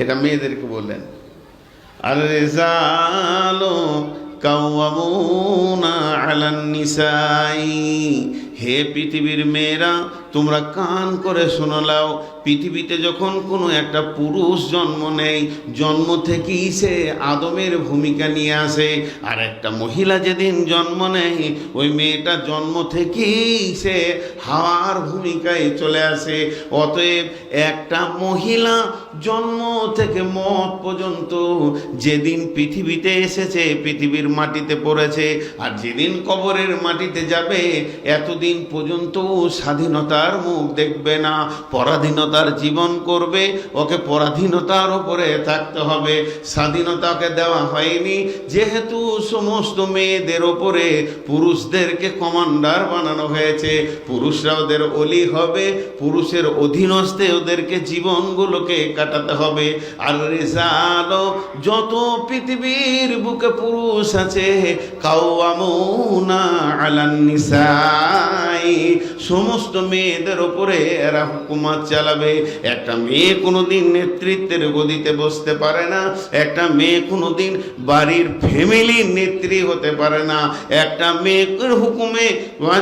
এটা মেয়েদেরকে বললেন। আর রিজালু কাওয়ামুনা আলান নিসাই, হে পৃথিবীর মেয়েরা তোমরা কান করে শুনে নাও, পৃথিবীতে যখন কোনো একটা পুরুষ জন্ম নেয়, জন্ম থেকেই সে আদমের ভূমিকা নিয়ে আসে। আর একটা মহিলা যেদিন জন্ম নেয়, ওই মেয়েটা জন্ম থেকেই সে হাওয়ার ভূমিকায় চলে আসে। অতএব একটা মহিলা জন্ম থেকে মত পর্যন্ত যেদিন পৃথিবীতে এসেছে, পৃথিবীর মাটিতে পড়েছে, আর যেদিন কবরের মাটিতে যাবে, এতদিন পর্যন্ত স্বাধীনতার মুখ দেখবে না, পরাধীনতার জীবন করবে। ওকে পরাধীনতার উপরে থাকতে হবে, স্বাধীনতাকে দেওয়া হয়নি। যেহেতু সমস্ত মেয়েদের ওপরে পুরুষদেরকে কমান্ডার বানানো হয়েছে, পুরুষরা ওদের অলি হবে, পুরুষের অধীনস্থে ওদেরকে জীবনগুলোকে কাটাতে হবে। আর রিজাল, যত পৃথিবীর বুকে পুরুষ আছে, কাওয়ামুনা আলান নিসাই, সমস্ত মেয়েদের ওপরে এরা হুকুমত চালাবে। একটা মেয়ে কোনোদিন নেতৃত্বের গদিতে বসতে পারে না, একটা মেয়ে কোনোদিন বাড়ির ফ্যামিলির নেত্রী হতে পারে না, একটা মেয়ের হুকুমে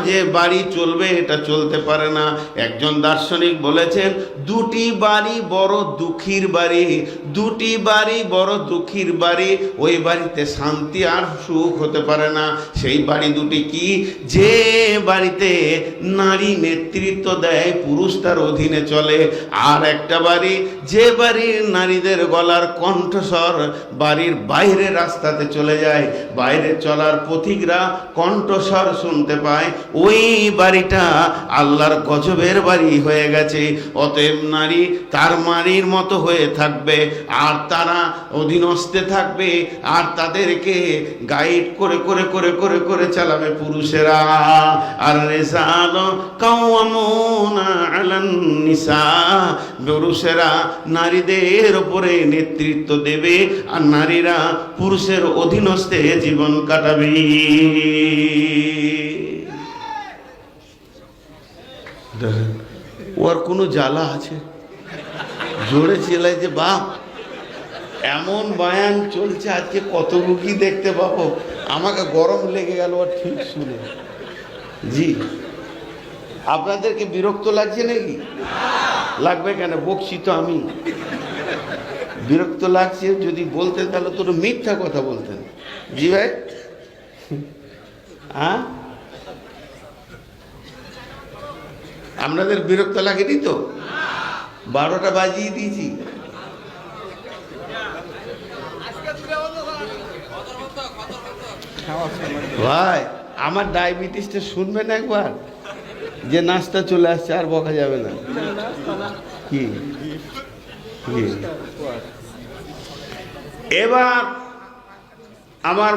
যে বাড়ি চলবে এটা চলতে পারে না। একজন দার্শনিক বলেছেন, দুটি বাড়ি বড় দুঃখীর বাড়ি, দুটি বাড়ি বড় দুঃখীর বাড়ি, ওই বাড়িতে শান্তি আর সুখ হতে পারে না। সেই বাড়ি দুটি কি? যে বাড়িতে নারী নেতৃত্ব দেয়, পুরুষ তার অধীনে চলে। আর একটা বাড়ি, যে বাড়ির নারীদের গলার কণ্ঠস্বর বাড়ির বাইরে রাস্তাতে চলে যায়, বাইরে চলার পথিকরা কণ্ঠস্বর শুনতে পায়, ওই বাড়িটা আল্লাহর গজবের বাড়ি হয়ে গেছে। অতএব নারী তার মারির মতো হয়ে থাকবে, আর তারা অধীনস্থে থাকবে, আর তাদেরকে গাইড করে করে করে করে করে চালাবে পুরুষেরা। আর রিজাল কাওয়ামুনা আলান নিসা, পুরুষেরা নারীদের উপরে নেতৃত্ব দেবে, আর নারীরা পুরুষের অধীনস্থে জীবন কাটাবে। ওর কোনো জ্বালা আছে? জোরে চিল্লাই যে বাপ, এমন বায়ান চলছে আজকে, কত কি দেখতে পাবো। আমাকে গরম লেগে গেল আর ঠিক শুনে। জি, আপনাদেরকে বিরক্ত লাগছে নাকি? লাগবে কেন, বকছি তো আমি। বিরক্ত লাগছে যদি বলতেন তাহলে তো মিথ্যা কথা বলতেন। জি ভাই, হ্যাঁ, আপনাদের বিরক্ত লাগেনি তো? 12টা বাজিয়ে দিয়েছি। ভাই, আমার ডায়াবেটিসটা শুনবেন একবার, যে নাস্তা চলে আসছে, আর বকা যাবে না। কি এবার আমার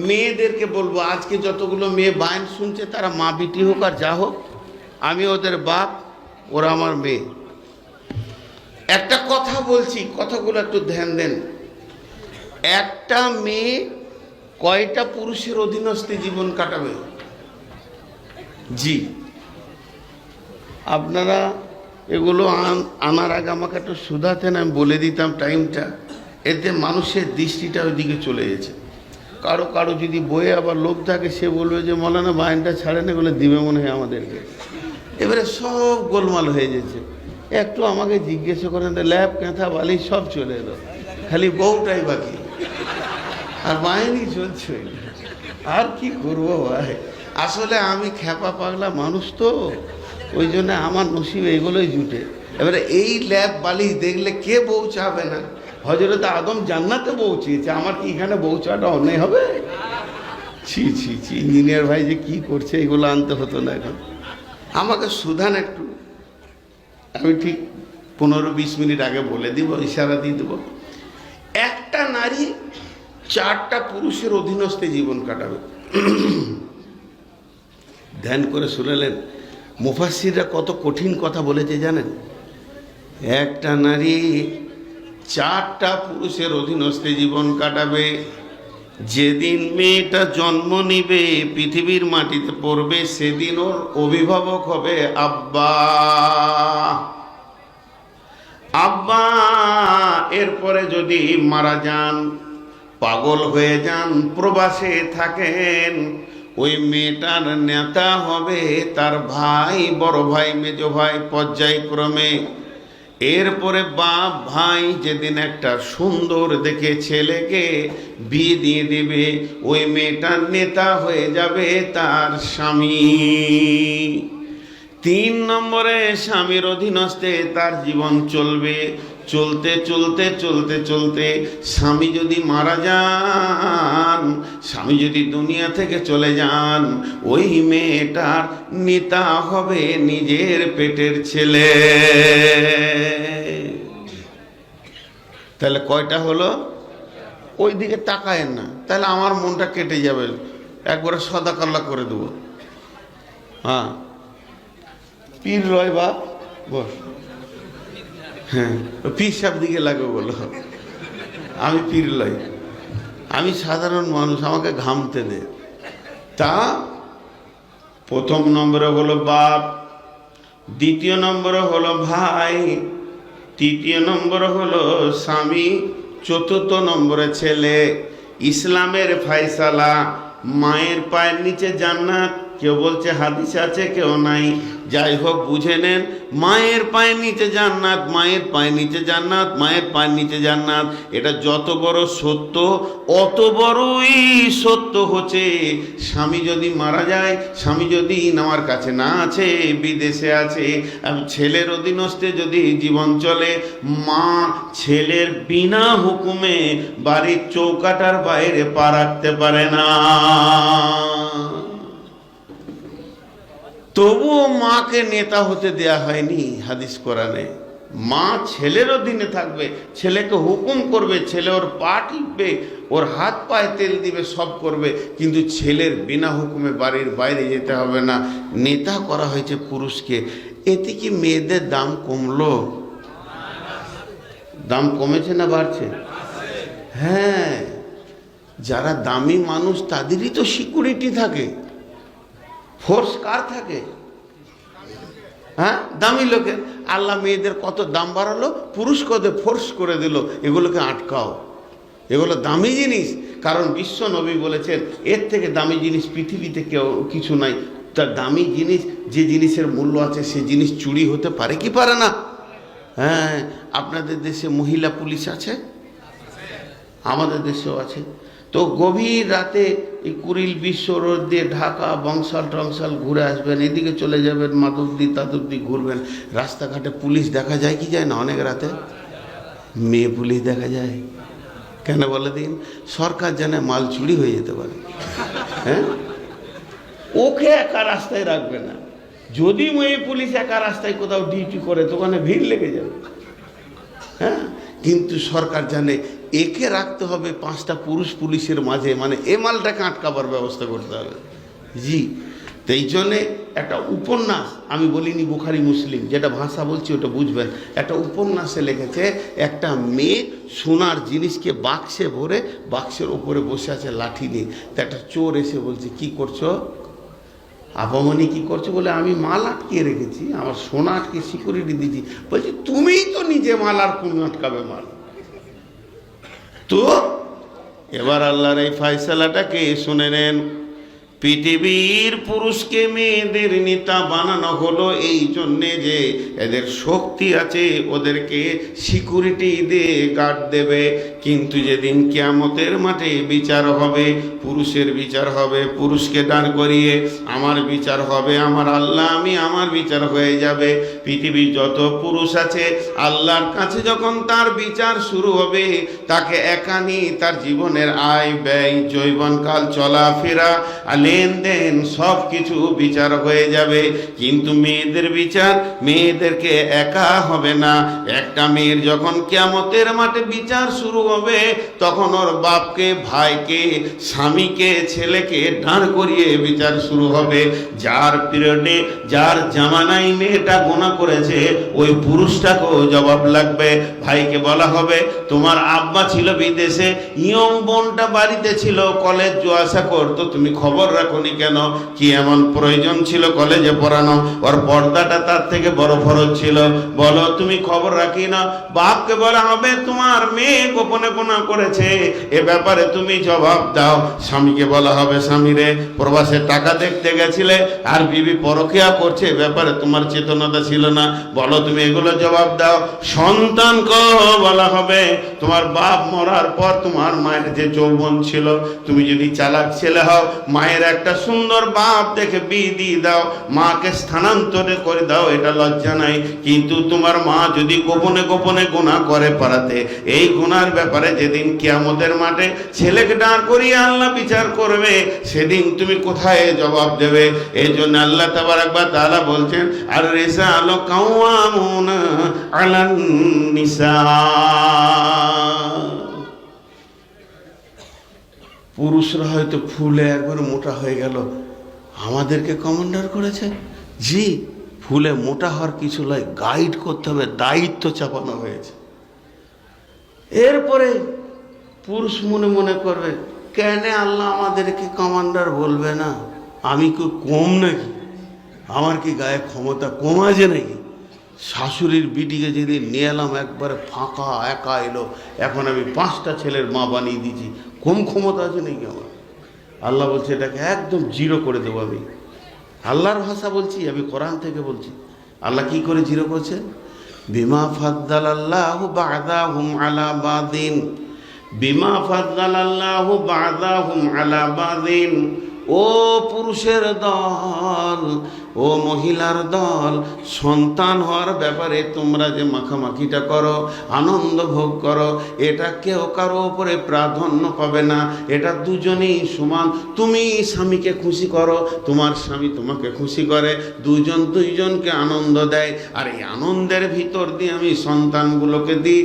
মেয়েদেরকে বলবো, আজকে যতগুলো মেয়ে বায়ন শুনছে, তারা মা বিটি হোক আর যা হোক, আমি ওদের বাপ, ওরা আমার মেয়ে। একটা কথা বলছি, কথাগুলো একটু ধ্যান দেন। একটা মেয়ে কয়টা পুরুষের অধীনস্থে জীবন কাটাবে? জি, আপনারা এগুলো আনার আগে আমাকে একটু শুধাতেন, আমি বলে দিতাম টাইমটা। এতে মানুষের দৃষ্টিটা ওইদিকে চলে গেছে। কারো কারো যদি বইয়ে আবার লোভ থাকে, সে বলবে যে মৌলানা বায়নটা ছাড়েন, এগুলো দিবে মনে হয় আমাদেরকে। এবারে সব গোলমাল হয়ে যাচ্ছে। একটু আমাকে জিজ্ঞাসা করেন, ল্যাব কাঁথা বালি সব চলে এলো, খালি বউটাই বাকি, আর বাহিনী চলছে। আর কি করবো ভাই, আসলে আমি খেপা পাগলা মানুষ তো, ওই জন্য আমার নসিব এইগুলোই জুটে। এবারে এই ল্যাব বালিশ দেখলে কে বউ চাবে না? হযরত আদম জান্নাতে বউ চেয়েছে, আমার কি এখানে বউ চাওয়াটা অন্যায় হবে? ছি ছি ছি, ইঞ্জিনিয়ার ভাই যে কি করছে, এগুলো আনতে হতো না। এখন আমাকে সুধান একটু, আমি ঠিক 15-20 মিনিট আগে বলে দিব, ইশারা দিয়ে দেবো। একটা নারী 4টা পুরুষের অধীনস্থে জীবন কাটাবে। ধ্যান করে শুনলেন, মুফাসসিররা কত কঠিন কথা বলেছে জানেন? একটা নারী 4টা পুরুষের অধীনস্থে জীবন কাটাবে। যেদিন মেয়েটা জন্ম নিবে, পৃথিবীর মাটিতে পড়বে, সেদিন ওর অভিভাবক হবে আব্বা। আব্বা এরপরে যদি মারা যান, পাগল হয়ে যান, প্রবাসে থাকেন, ওই মেয়েটার নেতা হবে তার ভাই, বড় ভাই, মেজো ভাই, পর্যায়ক্রমে। এরপরে বাপ ভাই যেদিন একটা সুন্দর দেখে ছেলেকে বিয়ে দিয়ে দেবে, ওই মেয়েটার নেতা হয়ে যাবে তার স্বামী। 3 নম্বরে স্বামীর অধীনস্থে তার জীবন চলবে। চলতে চলতে চলতে চলতে স্বামী যদি মারা যান, স্বামী যদি দুনিয়া থেকে চলে যান, ওই মেয়েটার নেতা হবে নিজের পেটের ছেলে। তাহলে কয়টা হলো? ওই দিকে তাকায়েন না, তাহলে আমার মনটা কেটে যাবে, একবারে সদা কাল্লা করে দেবো। হ্যাঁ, পীর রয় বাপ বস। হ্যাঁ, পীর সাহেব দিকে লাগে বলো, আমি পীর লই, আমি সাধারণ মানুষ, আমাকে ঘামতে দে। তা প্রথম নম্বরে হলো বাপ, দ্বিতীয় নম্বরে হলো ভাই, তৃতীয় নম্বরে হলো স্বামী, চতুর্থ নম্বরে ছেলে। ইসলামের ফায়সালা, মায়ের পায়ের নিচে জান্নাত। কেউ বলছে হাদিস আছে, কেউ নাই, যাই হোক বুঝে নেন, মায়ের পায়ের নিচে জান্নাত, মায়ের পায়ের নিচে জান্নাত, মায়ের পায়ের নিচে জান্নাত। এটা যত বড় সত্য, অত বড়ই সত্য হচ্ছে স্বামী যদি মারা যায়, স্বামী যদি আমার কাছে না আছে, বিদেশে আছে, ছেলের অধীনস্থে যদি জীবন চলে, মা ছেলের বিনা হুকুমে বাড়ির চৌকাটার বাইরে পা রাখতে পারে না। তবুও মাকে নেতা হতে দেয়া হয়নি হাদিস কোরআনে। মা ছেলের অধীনে থাকবে, ছেলেকে হুকুম করবে, ছেলে ওর পা টিপবে, ওর হাত পায়ে তেল দিবে, সব করবে, কিন্তু ছেলের বিনা হুকুমে বাড়ির বাইরে যেতে হবে না। নেতা করা হয়েছে পুরুষকে। এতে কি মেয়েদের দাম কমলো? দাম কমেছে না বাড়ছে? হ্যাঁ, যারা দামি মানুষ তাদেরই তো সিকিউরিটি থাকে। ফোর্স কার থাকে? হ্যাঁ, দামি লোকের। আল্লাহ মেয়েদের কত দাম বাড়ালো, পুরুষ কত ফোর্স করে দিল, এগুলোকে আটকাও, এগুলো দামি জিনিস। কারণ বিশ্ব নবী বলেছেন এর থেকে দামি জিনিস পৃথিবীতে কেউ কিছু নাই। তার দামি জিনিস, যে জিনিসের মূল্য আছে, সে জিনিস চুরি হতে পারে কি পারে না? হ্যাঁ, আপনাদের দেশে মহিলা পুলিশ আছে, আমাদের দেশেও আছে। তো গভীর রাতে এই কুড়িল বিশ্ব রোড দিয়ে ঢাকা বংশাল টংশাল ঘুরে আসবেন, এদিকে চলে যাবেন মাধবদী তাদবদী ঘুরবেন, রাস্তাঘাটে পুলিশ দেখা যায় কি যায় না? অনেক রাতে মেয়ে পুলিশ দেখা যায়। কেন বলে দিন? সরকার জানে মাল চুরি হয়ে যেতে পারে। হ্যাঁ, ওকে একা রাস্তায় রাখবে না। যদি মেয়ে পুলিশ একা রাস্তায় কোথাও ডিউটি করে, তো ওখানে ভিড় লেগে যাবে। হ্যাঁ, কিন্তু সরকার জানে একে রাখতে হবে 5টা পুরুষ পুলিশের মাঝে, মানে এ মালটাকে আটকাবার ব্যবস্থা করতে হবে। জি, তো এই জন্যে একটা উপন্যাস, আমি বলিনি বুখারি মুসলিম, যেটা ভাষা বলছি ওটা বুঝবেন। একটা উপন্যাসে লিখেছে, একটা মেয়ে সোনার জিনিসকে বাক্সে ভরে বাক্সের ওপরে বসে আছে লাঠি নিয়ে। তো একটা চোর এসে বলছে, কি করছো আপামনি, কি করছো? বলে আমি মাল আটকে রেখেছি, আমার সোনা আটকে সিকিউরিটি দিয়েছি। বলছি তুমিই তো নিজে মাল, আর কোন আটকাবে মাল? তো এবার আল্লাহর এই ফয়সালাটাকে শুনে নেন। পৃথিবীর পুরুষকে মেয়েদের নেতা বানানো হলো এই জন্যে যে এদের শক্তি আছে, ওদেরকে সিকিউরিটি দিয়ে গার্ড দেবে। কিন্তু যেদিন কিয়ামতের মাঠে বিচার হবে, পুরুষের বিচার হবে, পুরুষকে দাঁড় করিয়ে আমার বিচার হবে, আমার আল্লাহ আমার বিচার হয়ে যাবে। পৃথিবীর যত পুরুষ আছে আল্লাহর কাছে যখন তার বিচার শুরু হবে, তাকে একানি তার জীবনের আয় ব্যয়, যৌবনকাল, চলাফেরা, লেনদেন সব কিছু বিচার হয়ে যাবে। কিন্তু মেয়েদের বিচার, মেয়েদেরকে একা হবে না। একটা মেয়ের যখন কিয়ামতের মাঠে বিচার শুরু হবে, তখন ওর বাপকে, ভাইকে, স্বামীকে, ছেলেকে দাঁড় করিয়ে বিচার শুরু হবে। যার পিরিয়ডে, যার জামানায় মেয়েটা গুনাহ করেছে, ওই পুরুষটাকেও জবাব লাগবে। ভাইকে বলা হবে, তোমার আব্বা ছিল বিদেশে, ইয়ং বোনটা বাড়িতে ছিল, কলেজ যাওয়া আসা করতো, তুমি খবর রাখ রাখুনি কেন? কি এমন প্রয়োজন ছিল কলেজে পড়ানো? ওর পর্দাটা তার থেকে বড় ফরজ ছিল। বলো, তুমি খবর রাখি না? বাপকে বলা হবে তোমার মেয়ে গোপনে গুনাহ করেছে, এ ব্যাপারে তুমি জবাব দাও। স্বামীকে বলা হবে, স্বামী রে, প্রবাসে টাকা দেখতে গেছিলে আর বিবি পরকিয়া করছে, এ ব্যাপারে তোমার চেতনাটা ছিল না, বলো তুমি এগুলো জবাব দাও। সন্তানকে বলা হবে, তোমার বাপ মরার পর তোমার মায়ের যে যৌবন ছিল, তুমি যদি চালাক ছেলে হও, মায়ের একটা সুন্দর বাপ দেখে বিয়ে দিয়ে দাও, মাকে স্থানান্তর করে দাও, এটা লজ্জা নাই। কিন্তু তোমার মা যদি গোপনে গোপনে গুনাহ করে পারাতে, এই গুনার ব্যাপারে যেদিন কিয়ামতের মাঠে ছেলেকে দাঁড় করিয়ে আল্লাহ বিচার করবে, সেদিন তুমি কোথায় জবাব দেবে? এই জন্য আল্লাহ তাবারাক ওয়া তাআলা বলছেন, আর রিজালু কাওয়ামুনা আলান নিসা। পুরুষরা হয়তো ফুলে একবার মোটা হয়ে গেল, আমাদেরকে কমান্ডার করেছে। জি, ফুলে মোটা হওয়ার কিছু নয়, গাইড করতে হবে, দায়িত্ব চাপানো হয়েছে। এরপরে পুরুষ মনে মনে করবে, কেন আল্লাহ আমাদেরকে কমান্ডার বলবে না? আমি কি কম নাকি? আমার কি গায়ে ক্ষমতা কম আছে নাকি? শাশুড়ির বিটিকে যেদিন নিয়ে এলাম, একবারে ফাঁকা একা এলো, এখন আমি 5টা ছেলের মা বানিয়ে দিয়েছি, কম ক্ষমতা আছে নাকি আমার? আল্লাহ বলছে এটাকে একদম জিরো করে দেবো আমি। আল্লাহর ভাষা বলছি, আমি কোরআন থেকে বলছি। আল্লাহ কি করে জিরো করছে? বিমা ফাদ্দালাল্লাহু বা'দাহুম আলা বাদিন, বিমা ফাদ্দালাল্লাহু বা'দাহুম আলা বাদিন। ও পুরুষের দল, ও মহিলার দল, সন্তান হওয়ার ব্যাপারে তোমরা যে মাখামাখিটা করো, আনন্দ ভোগ করো, এটা কেউ কারো উপরে প্রাধান্য পাবে না, এটা দুজনেই সমান। তুমি স্বামীকে খুশি করো, তোমার স্বামী তোমাকে খুশি করে, দুজন দুইজনকে আনন্দ দেয়। আর এই আনন্দের ভিতর দিয়ে আমি সন্তানগুলোকে দিই,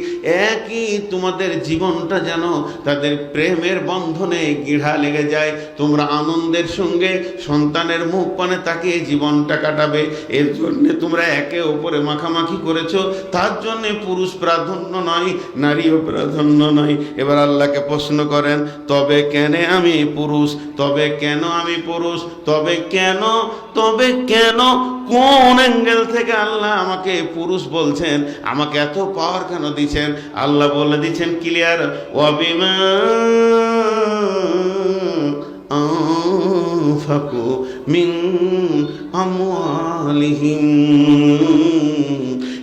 একই তোমাদের জীবনটা যেন তাদের প্রেমের বন্ধনে গিড়া লেগে যায়। তোমরা আনন্দের সঙ্গে সন্তানের মুখ পানে তাকিয়ে জীবনটা কাটাবে। এর জন্য তোমরা একে অপরে মাখামাখি করেছো, তার জন্য পুরুষ প্রাধান্য নয়, নারীও প্রাধান্য নয়। এবার আল্লাহকে প্রশ্ন করেন, তবে কেন আমি পুরুষ? তবে কেন আমি পুরুষ? তবে কেন? তবে কেন? কোন অ্যাঙ্গেল থেকে আল্লাহ আমাকে পুরুষ বলছেন? আমাকে এত পাওয়ার কেন দিচ্ছেন? আল্লাহ বলে দিচ্ছেন ক্লিয়ার, ওয়াবিমা আনফাকু মিন আমওয়ালিহিম।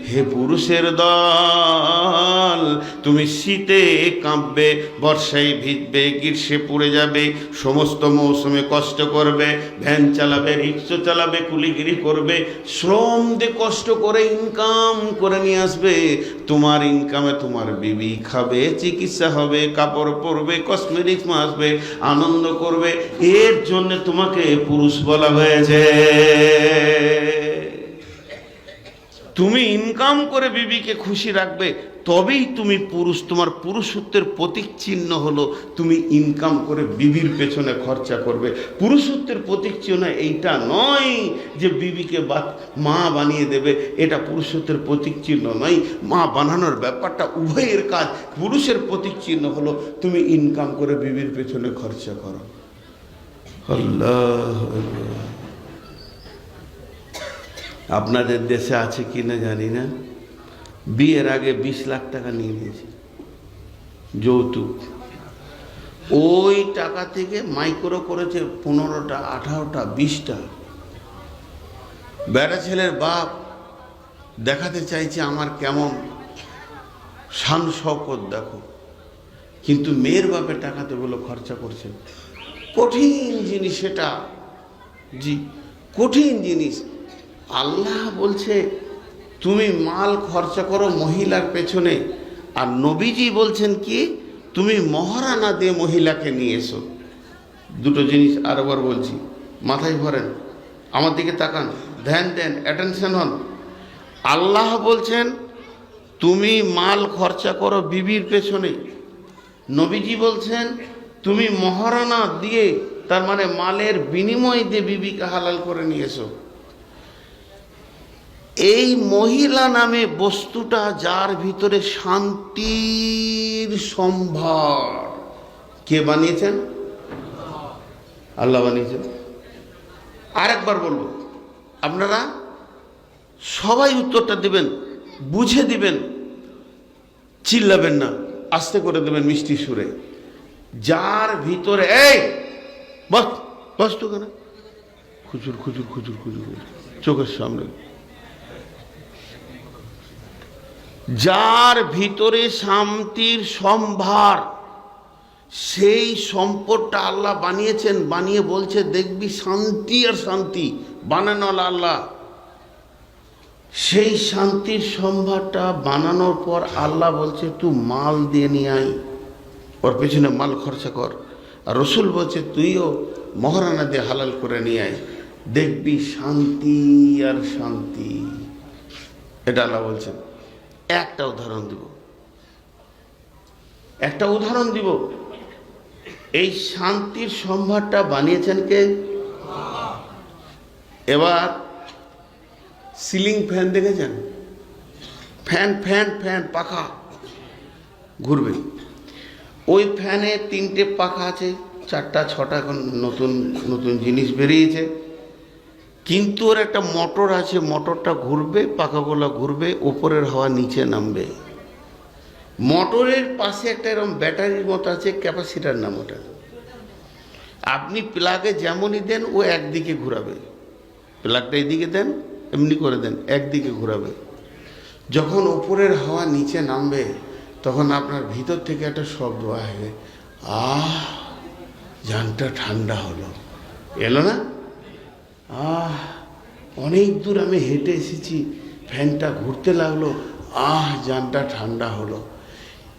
হে পুরুষের দল, তুমি শীতে কাঁপবে, বর্ষায় ভিজবে, গ্রীষ্মে পুড়ে যাবে, সমস্ত মৌসুমে কষ্ট করবে, ভ্যান চালাবে, রিক্সা চালাবে, কুলিগিরি করবে, শ্রম দিয়ে কষ্ট করে ইনকাম করে নিয়ে আসবে। তোমার ইনকামে তোমার বিবি খাবে, চিকিৎসা হবে, কাপড় পরবে, কসমেটিক্স আসবে, আনন্দ করবে। এর জন্য তোমাকে পুরুষ বলা হয়েছে। তুমি ইনকাম করে বিবিকে খুশি রাখবে, তবেই তুমি পুরুষ। তোমার পুরুষত্বের প্রতীক চিহ্ন হলো তুমি ইনকাম করে বিবির পেছনে খরচা করবে। পুরুষত্বের প্রতীক চিহ্ন এইটা নয় যে বিবিকে মা বানিয়ে দেবে, এটা পুরুষত্বের প্রতীক চিহ্ন নয়। মা বানানোর ব্যাপারটা উভয়ের কাজ। পুরুষের প্রতীক চিহ্ন হলো তুমি ইনকাম করে বিবির পেছনে খরচা করো। আল্লাহ, আপনাদের দেশে আছে কি না জানি না, বিয়ের আগে 20 লাখ টাকা নিয়ে নিয়েছে যৌতুক। ওই টাকা থেকে মাইক্রো করেছে 15টা, 18টা, 20টা। বেটা ছেলের বাপ দেখাতে চাইছে আমার কেমন শান শওকত দেখো, কিন্তু মেয়ের বাপে টাকাতে বলে খরচা করছে। কঠিন জিনিস এটা, জি কঠিন জিনিস। আল্লাহ বলছে তুমি মাল খরচা করো মহিলার পেছনে, আর নবীজি বলছেন কি তুমি মহারানা দিয়ে মহিলাকে নিয়ে এসো। দুটো জিনিস আরেকবার বলছি, মাথায় ভরেন, আমার দিকে তাকান, ধ্যান দেন, অ্যাটেনশন হন। আল্লাহ বলছেন তুমি মাল খরচা করো বিবির পেছনে, নবীজি বলছেন তুমি মহারানা দিয়ে, তার মানে মালের বিনিময় দিয়ে বিবিকে হালাল করে নিয়ে এসো। এই মহিলা নামে বস্তুটা যার ভিতরে শান্তির সম্ভার, কে বানিয়েছেন? আল্লাহ বানিয়েছেন। আর একবার বলবো, আপনারা সবাই উত্তরটা দেবেন, বুঝে দিবেন, চিল্লাবেন না, আস্তে করে দেবেন মিষ্টি সুরে। যার ভিতরে এই বস বস তো কেন খুচুর খুচুর খুচুর খুচুর চোখের সামনে, যার ভিতরে শান্তির সম্ভার, সেই সম্পদটা আল্লাহ বানিয়েছেন, বানিয়ে বলছে দেখবি শান্তি আর শান্তি, বানানো আল্লাহ। সেই শান্তির সম্ভারটা বানানোর পর আল্লাহ বলছে তুই মাল দিয়ে নিয়ে আয়, ওর পেছনে মাল খরচা কর। আর রসুল বলছে তুইও মহারানা দিয়ে হালাল করে নিয়ে আয়, দেখবি শান্তি আর শান্তি। এটা আল্লাহ বলছেন। একটা উদাহরণ দিব, এই শান্তির সম্ভারটা বানিয়েছেন কে? এবার সিলিং ফ্যান দেখেছেন? ফ্যান ফ্যান ফ্যান পাখা ঘুরবে, ওই ফ্যানে 3টে পাখা আছে, 4টা 6টা এখন নতুন নতুন জিনিস বেরিয়েছে, কিন্তু ওর একটা মোটর আছে, মোটরটা ঘুরবে, পাখাগুলো ঘুরবে, ওপরের হাওয়া নিচে নামবে। মোটরের পাশে একটা এরকম ব্যাটারির মতো আছে, ক্যাপাসিটার নাম ওটা। আপনি প্লাগে যেমনই দেন ও একদিকে ঘুরাবে, প্লাগটা এইদিকে দেন, এমনি করে দেন, একদিকে ঘুরাবে। যখন ওপরের হাওয়া নিচে নামবে তখন আপনার ভিতর থেকে একটা শব্দ আসবে, আহ জানটা ঠান্ডা হলো, এলো না? আহ অনেক দূর আমি হেঁটে এসেছি, ফ্যানটা ঘুরতে লাগলো, আহ জানটা ঠান্ডা হলো।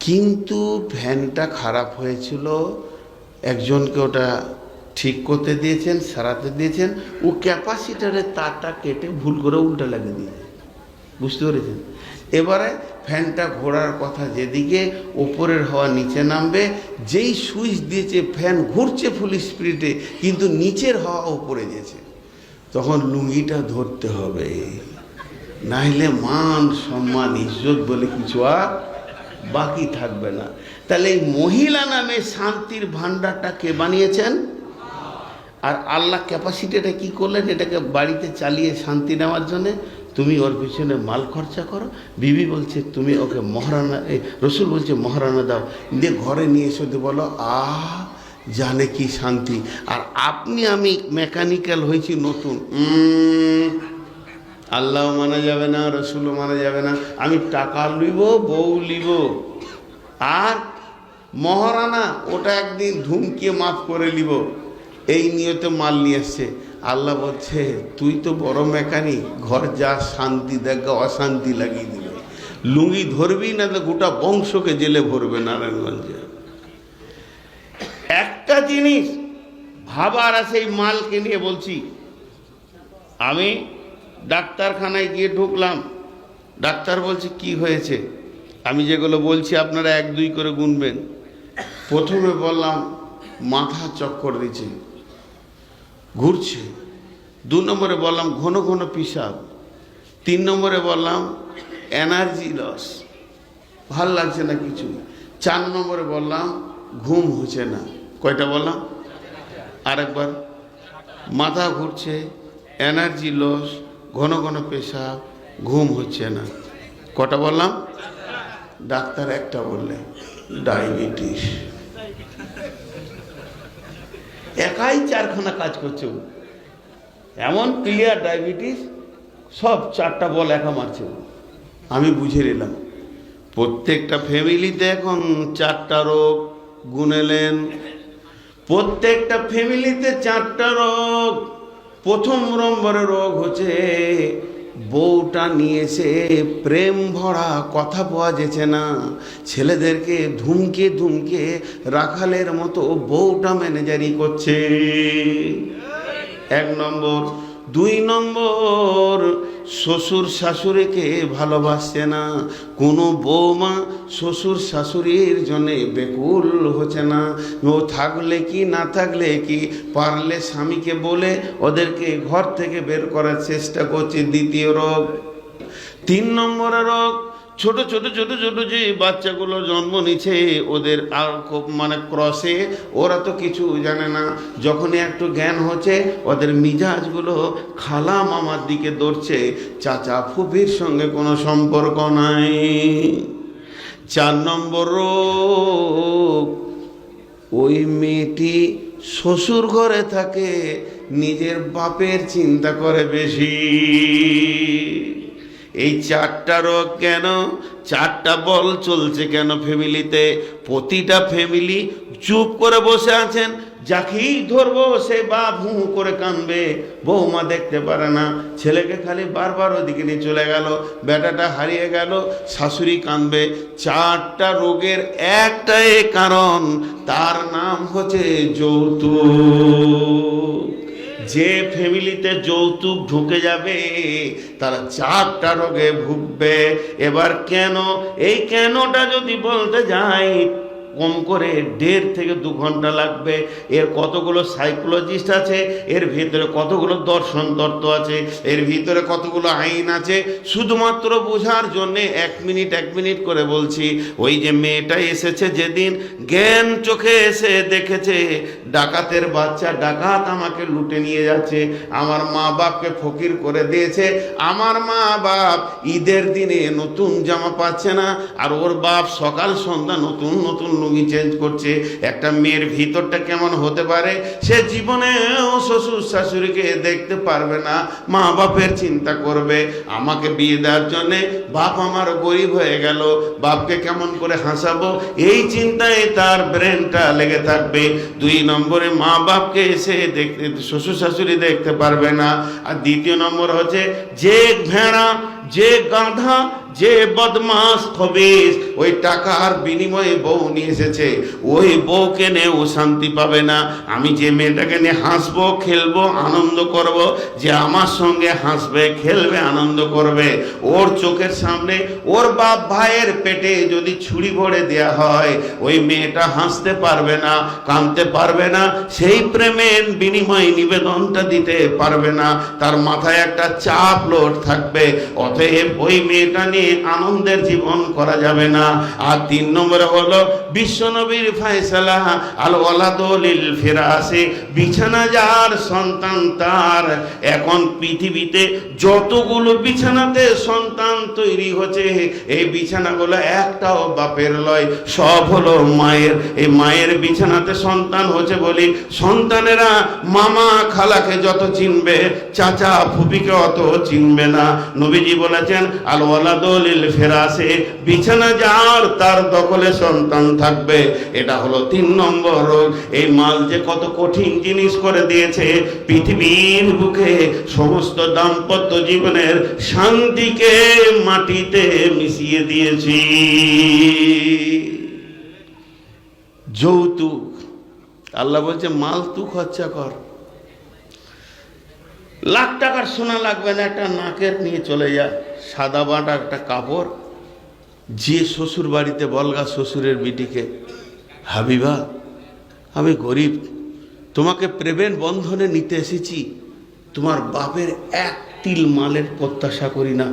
কিন্তু ফ্যানটা খারাপ হয়েছিল, একজনকে ওটা ঠিক করতে দিয়েছেন, সারাতে দিয়েছেন, ও ক্যাপাসিটারের তারটা কেটে ভুল করে উল্টা লাগিয়ে দিয়েছে, বুঝতে পেরেছেন? এবারে ফ্যানটা ঘোরার কথা যেদিকে, ওপরের হাওয়া নিচে নামবে, যেই সুইচ দিয়েছে ফ্যান ঘুরছে ফুল স্পিডে, কিন্তু নিচের হাওয়া ওপরে গেছে। তখন লুঙ্গিটা ধরতে হবে, নাইলে মান সম্মান ইজ্জত বলে কিছু আর বাকি থাকবে না। তাহলে এই মহিলা নামে শান্তির ভান্ডারটা কে বানিয়েছেন? আর আল্লাহ ক্যাপাসিটিটা কি করলেন? এটাকে বাড়িতে চালিয়ে শান্তি নেওয়ার জন্যে তুমি ওর পিছনে মাল খরচা করো। বিবি বলছে তুমি ওকে মহারানা, রসুল বলছে মহারানা দাও, দিয়ে ঘরে নিয়ে এসে বলো আহ জানে কি শান্তি। আর আপনি আমি মেকানিক্যাল হয়েছি নতুন, আল্লাহ মানা যাবে না, রসুলও মানা যাবে না, আমি টাকা লিব, বউ লিব, আর মহারানা ওটা একদিন ধুমকিয়ে মাফ করে লিব, এই নিয়তে মাল নিয়ে এসছে। আল্লাহ বলছে তুই তো বড় মেকানিক, ঘর যা শান্তি দেখা অশান্তি লাগিয়ে দিবে, লুঙ্গি ধরবি না তো গোটা বংশকে জেলে ভরবে নারায়ণগঞ্জে। একটা জিনিস ভাবার আছে, এই মালকে নিয়ে বলছি। আমি ডাক্তারখানায় গিয়ে ঢুকলাম, ডাক্তার বলছে কি হয়েছে? আমি যেগুলো বলছি আপনারা 1 2 করে গুনবেন। প্রথমে বললাম মাথা চক্কর দিচ্ছে, ঘুরছে। 2 নম্বরে বললাম ঘন ঘন পিসাব। 3 নম্বরে বললাম এনার্জি লস, ভাল লাগছে না কিছু। 4 নম্বরে বললাম ঘুম হচ্ছে না। কয়টা বললাম? আরেকবার, মাথা ঘুরছে, এনার্জি লস, ঘন ঘন পেশাব, ঘুম হচ্ছে না। কটা বললাম? ডাক্তার একটা বললে ডায়াবেটিস। একাই 4খানা কাজ করছে, এমন ক্লিয়ার ডায়াবেটিস, সব 4টা বল একা মারছে। আমি বুঝে নিলাম প্রত্যেকটা ফ্যামিলিতে এখন 4টা রোগ গুনেলেন, প্রত্যেকটা ফ্যামিলিতে 4টা রোগ। প্রথম নম্বরের রোগ হচ্ছে বউটা নিয়ে এসে প্রেম ভরা কথা পাওয়া যেছে না, ছেলেদেরকে ধুমকে ধুমকে রাখালের মতো বউটা ম্যানেজারি করছে, 1 নম্বর। 2 নম্বর, শ্বশুর শাশুড়িকে ভালোবাসছে না, কোনো বৌমা শ্বশুর শাশুড়ির জন্যে বেকুল হচ্ছে না, ও থাকলে কি না থাকলে কি, পারলে স্বামীকে বলে ওদেরকে ঘর থেকে বের করার চেষ্টা করছে, 2য় রোগ। 3 নম্বরের রোগ, ছোট ছোট ছোট ছোট যে বাচ্চাগুলো জন্ম নিচ্ছে ওদের আর মানে ক্রসে, ওরা তো কিছু জানে না। যখনই একটু জ্ঞান হচ্ছে ওদের মিজাজগুলো খালা মামার দিকে দৌড়ছে, চাচা ফুফির সঙ্গে কোনো সম্পর্ক নাই। 4 নম্বর রোগ, ওই মেয়েটি শ্বশুর ঘরে থাকে, নিজের বাপের চিন্তা করে বেশি। এই 4টা রোগ কেন? 4টা বল চলছে কেন ফ্যামিলিতে? প্রতিটা ফ্যামিলি চুপ করে বসে আছেন, যাকেই ধরবো সে বাপ হু করে কাঁদবে, বৌমা দেখতে পারে না, ছেলেকে খালি বারবার ওদিকে নিয়ে চলে গেল, বেটাটা হারিয়ে গেল, শাশুড়ি কাঁদবে। 4টা রোগের একটাই কারণ, তার নাম হচ্ছে যৌতুক। যে ফ্যামিলিতে যৌতুক ঢুকে যাবে তারা 4টা রোগে ভুগবে। এবার কেন? এই কেনটা যদি বলতে যাই কম করে 1.5 থেকে 2 ঘন্টা লাগবে। এর কতগুলো সাইকোলজিস্ট আছে, এর ভিতরে কতগুলো দর্শন তত্ত্ব আছে, এর ভিতরে কতগুলো আইন আছে, শুধুমাত্র বোঝার জন্যে 1 মিনিট করে বলছি। ওই যে মেয়েটা এসেছে যেদিন, জ্ঞান চোখে এসে দেখেছে ডাকাতের বাচ্চা, ডাকাত আমাকে লুটে নিয়ে যাচ্ছে, আমার মা বাপকে ফকির করে দিয়েছে, আমার মা বাপ ঈদের দিনে নতুন জামা পাচ্ছে না, আর ওর বাপ সকাল সন্ধ্যা নতুন নতুন লুঙ্গি চেঞ্জ করছে। একটা মেয়ের ভিতরটা কেমন হতে পারে? সে জীবনেও শ্বশুর শাশুড়িকে দেখতে পারবে না, মা বাপের চিন্তা করবে। আমাকে বিয়ে দেওয়ার জন্যে বাপ আমার গরিব হয়ে গেল, বাপকে কেমন করে হাসাবো, এই চিন্তায় তার ব্রেনটা লেগে থাকবে। 2 নম্বরে মা বাপকে এসে দেখতে, শ্বশুর শাশুড়ি দেখতে পারবে না। আর 2 নম্বর হচ্ছে যে ভেড়া, যে গাধা, যে বদমাস খবিস ওই টাকার বিনিময়ে বউ নিয়ে এসেছে, ওই বউকে নিয়ে ও শান্তি পাবে না। আমি যে মেয়েটাকে নিয়ে হাসবো, খেলবো, আনন্দ করব, যে আমার সঙ্গে হাসবে, খেলবে, আনন্দ করবে, ওর চোখের সামনে ওর বাপ ভাইয়ের পেটে যদি ছুরি ভরে দেয়া হয়, ওই মেয়েটা হাসতে পারবে না, কাঁদতে পারবে না, সেই প্রেমের বিনিময়ে নিবেদনটা দিতে পারবে না, তার মাথায় একটা চাপ লোড থাকবে। অতএব ওই মেয়েটা নিয়ে আনন্দের জীবন করা যাবে না। আর 3 নম্বরে হলো বিশ্বনবীর ফয়সালা, আল ওয়ালাদু লিল ফিরাসি, বিছানা যার সন্তান তার। এখন পৃথিবীতে যতগুলো বিছানাতে সন্তান তৈরি হচ্ছে, এই বিছানাগুলো একটাও বাপের লয়, সব হলো মায়ের। এই মায়ের বিছানাতে সন্তান হচ্ছে বলি সন্তানেরা মামা খালাকে যত চিনবে, চাচা ফুপিকে অত চিনবে না। নবীজি বলেছেন আল ওয়ালাদু লিল ফিরাসি, বিছানা যার তার দখলে সন্তান থাকবে। এটা হলো 3 নম্বর রোগ। এই মাল যে কত কঠিন জিনিস করে দিয়েছে, পৃথিবীর বুকে সমস্ত দাম্পত্য জীবনের শান্তিকে মাটিতে মিশিয়ে দিয়েছি। যৌতুক, আল্লাহ বলছে মাল তু খরচা কর, লাখ টাকার সোনা লাগবে না, একটা নাকের নিয়ে চলে যা, সাদা বাঁটা একটা কাপড়। যে শ্বশুর বাড়িতে বলগা শ্বশুরের বিটিকে, হাবিবা আমি গরিব, তোমাকে প্রেমের বন্ধনে নিতে এসেছি, তোমার বাপের 1 তিল মালের প্রত্যাশা করি না,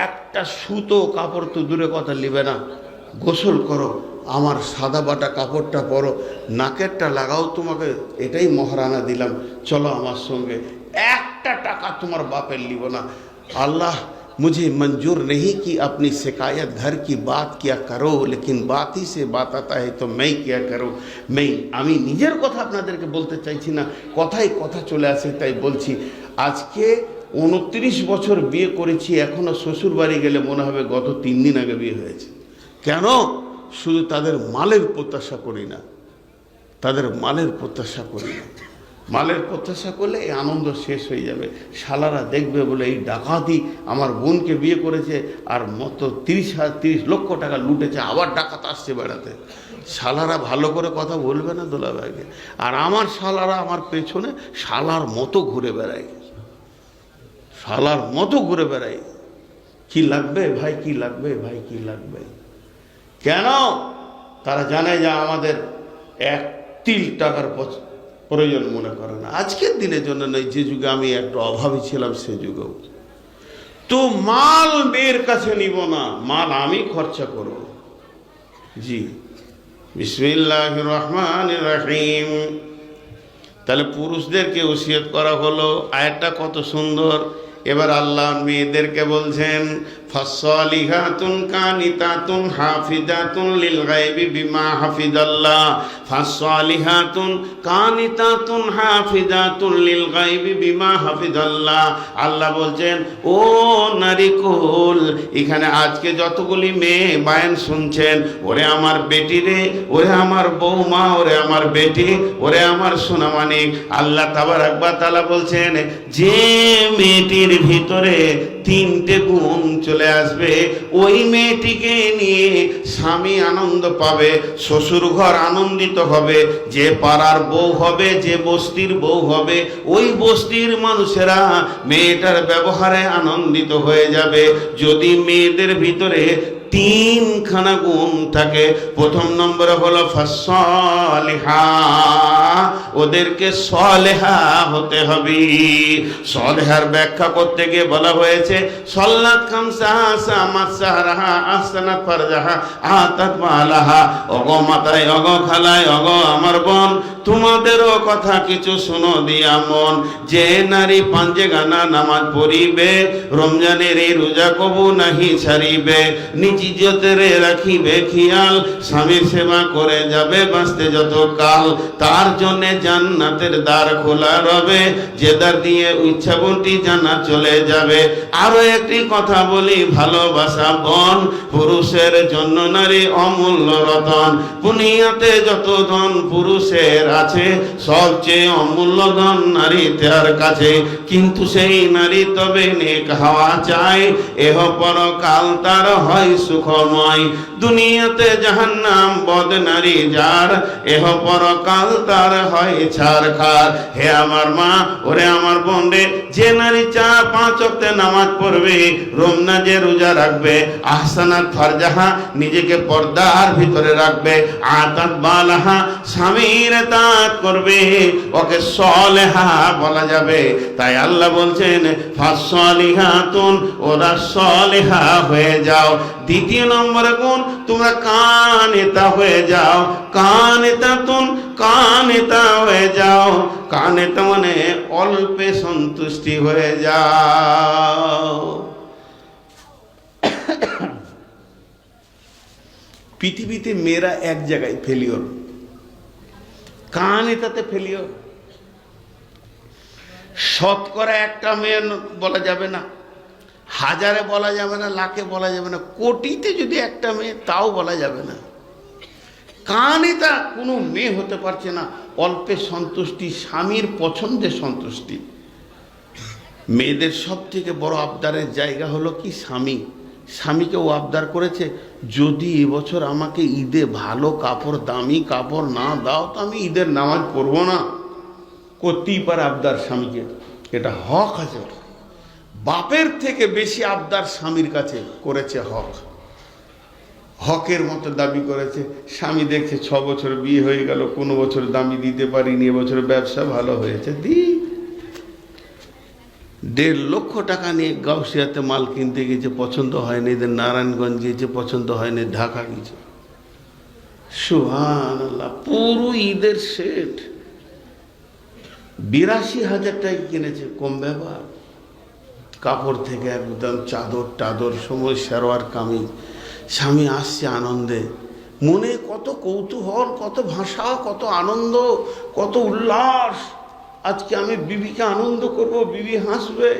একটা সুতো কাপড় তো দূরে কথা নেবে না, গোসল করো, আমার সাদা বাটা কাপড়টা পরো, নাকেরটা লাগাও, তোমাকে এটাই মহারানা দিলাম, চলো আমার সঙ্গে, 1টা টাকা তোমার বাপের লিব না। अल्लाह मुझे मंजूर नहीं कि अपनी शिकायत घर की बात किया करो, लेकिन बात ही से बात आता है तो मैं क्या करूँ। मैं আমি নিজের কথা আপনাদেরকে বলতে চাইছি না, কথাই কথা চলে আসে তাই বলছি। আজকে 29 বছর বিয়ে করেছি, এখনো শ্বশুর বাড়ি গেলে মনে হবে গত 3 দিন আগে বিয়ে হয়েছে। কেন? শুধু তাদের মালের প্রত্যাশা করি না, তাদের মালের প্রত্যাশা করি না। মালের প্রত্যাশা করলে এই আনন্দ শেষ হয়ে যাবে। শালারা দেখবে বলে এই ডাকাতি আমার বোনকে বিয়ে করেছে, আর মতো 30 লক্ষ টাকা লুটেছে, আবার ডাকাত আসছে বেড়াতে। শালারা ভালো করে কথা বলবে না দোলাভাইকে, আর আমার শালারা আমার পেছনে শালার মতো ঘুরে বেড়ায়, শালার মতো ঘুরে বেড়ায়। কি লাগবে ভাই, কি লাগবে ভাই, কি লাগবে? কেন? তারা জানে যে আমাদের 1 তিল টাকার প্রয়োজন মনে করে না। আজকের দিনের জন্য নয়, যে যুগে আমি একটু অভাবী ছিলাম সে যুগেও তো মাল মেয়ের কাছে নিব না, মাল আমি খরচা করব। জি, বিসমিল্লাহির রহমানির রহিম। তাহলে পুরুষদেরকে ওসিয়ত করা হলো, আয়াতটা কত সুন্দর। এবার আল্লাহ মেয়েদেরকে বলছেন, ফাসসালিহাতুন কানিতাতুন হাফিজাতুন লিল গায়বি বিমা হাফিজাল্লাহ। ফাসসালিহাতুন কানিতাতুন হাফিজাতুন লিল গায়বি বিমা হাফিজাল্লাহ। আল্লাহ বলছেন, ও নারী কুল, এখানে আজকে যতগুলি মেয়ে বায়ান শুনছেন, ওরে আমার বেটি রে, ওরে আমার বৌমা, ওরে আমার বেটি, ওরে আমার সোনামানিক, আল্লাহ তাবারক ওয়া তাআলা বলছেন, যে মেয়েটির ভিতরে তিনটে গুণ চলে আসবে, ওই মেয়েটিকে নিয়ে স্বামী আনন্দ পাবে, শ্বশুর ঘর আনন্দিত হবে, যে পাড়ার বউ হবে, যে বস্তির বউ হবে, ওই বস্তির মানুষেরা মেয়েটার ব্যবহারে আনন্দিত হয়ে যাবে। যদি মেয়েদের ভিতরে তিনখানা গুণ থাকে, প্রথম নম্বরে হলো ফাসসালিহা, ওদেরকে সলেহা হতে হবে। সলেহার ব্যাখ্যা করতে গিয়ে বলা হয়েছে, সল্লাত খামসা সামাত সাহরাহা আহসানাত ফারজাহা আতাত মালাহা। ওগো মাতায়, ওগো খালায়, ওগো আমার বোন, তোমাদেরও কথা কিছু শুনো দিয়া মন। যে নারী পাঞ্জে গানা নামাজ পড়িবে, রমজানের এই রোজা কবু নাহি ছাড়িবে, নিজ ইজ্জতেরে রাখিবে খেয়াল, স্বামীর সেবা করে যাবে বাঁচতে যত কাল, তার জন্যে জান্নাতের দ্বার খোলা রবে, যে দ্বার দিয়ে ইচ্ছা বন্টি জান্নাত চলে যাবে। আরো একটি কথা বলি, ভালোবাসা বন, পুরুষের জন্য নারী অমূল্য রতন। দুনিয়াতে যত ধন পুরুষের আছে, সবচেয়ে অমূল্য ধন নারী তার কাছে। কিন্তু সেই নারী তবে নেক হওয়া চায়, এহ পরকাল তার হয় সুখময়। দুনিয়াতে জাহান্নাম বদ নারী যার, এহ পরকাল তার হয় ছারখার। হে আমার মা, ওরে আমার বোন রে, যে নারী 4-5 ওয়াক্ত নামাজ পড়বে, রমজানে রোজা রাখবে, আহসানাত ফারজাহা, নিজেকে পর্দার ভিতরে রাখবে, আতাত বালাহা, স্বামীর ইতাআত করবে, ওকে সলেহা বলা যাবে। তাই আল্লাহ বলছেন, ফাসসালিহাতুন, ওরা সলেহা হয়ে যাও। দ্বিতীয় নম্বর গুণ, তোমরা কানেতা হয়ে যাও। কানেতাতুন, কানেতা হয়ে যাও। কানেতা মানে অল্পে সন্তুষ্টি হয়ে যাও। পৃথিবীতে মেয়েরা এক জায়গায় ফেলিওর, কানেতাতে ফেলিওর। শতকরা একটা মেয়ে বলা যাবে না, হাজারে বলা যাবে না, লাখে বলা যাবে না, কোটিতে যদি একটা মেয়ে তাও বলা যাবে না। কানেতা কোনো মেয়ে হতে পারছে না। অল্পে সন্তুষ্টি, স্বামীর পছন্দের সন্তুষ্টি। মেয়েদের সব থেকে বড় আবদারের জায়গা হলো কি স্বামী। স্বামীকে ও আবদার করেছে, যদি এবছর আমাকে ঈদে ভালো কাপড়, দামি কাপড় না দাও তো আমি ঈদের নামাজ পড়বো না। করতেই পারে আবদার স্বামীকে, এটা হক আছে। বাপের থেকে বেশি আবদার স্বামীর কাছে করেছে হক, হকের মতো দাবি করেছে। স্বামী দেখছে 6 বছর বিয়ে হয়ে গেল, কোনো বছর দামি দিতে পারিনি, এবছর ব্যবসা ভালো হয়েছে, দি 1.5 লক্ষ টাকা নিয়ে গাউসিয়াতে মাল কিনতে গেছে, পছন্দ হয়নি, এদের নারায়ণগঞ্জ গিয়েছে, পছন্দ হয়নি, ঢাকা গিয়েছে। সুবহানাল্লাহ, পুরো ঈদের সেট 82,000 টাকা কিনেছে। কম ব্যাপার? কাপড় থেকে একদম চাদর টাদর সময় শেরওয়ার কামিজ। স্বামী আসছে আনন্দে, মনে কত কৌতূহল, কত ভাষা, কত আনন্দ, কত উল্লাস। আজকে আমি বিবিকে আনন্দ করব, বিবি হাসবে,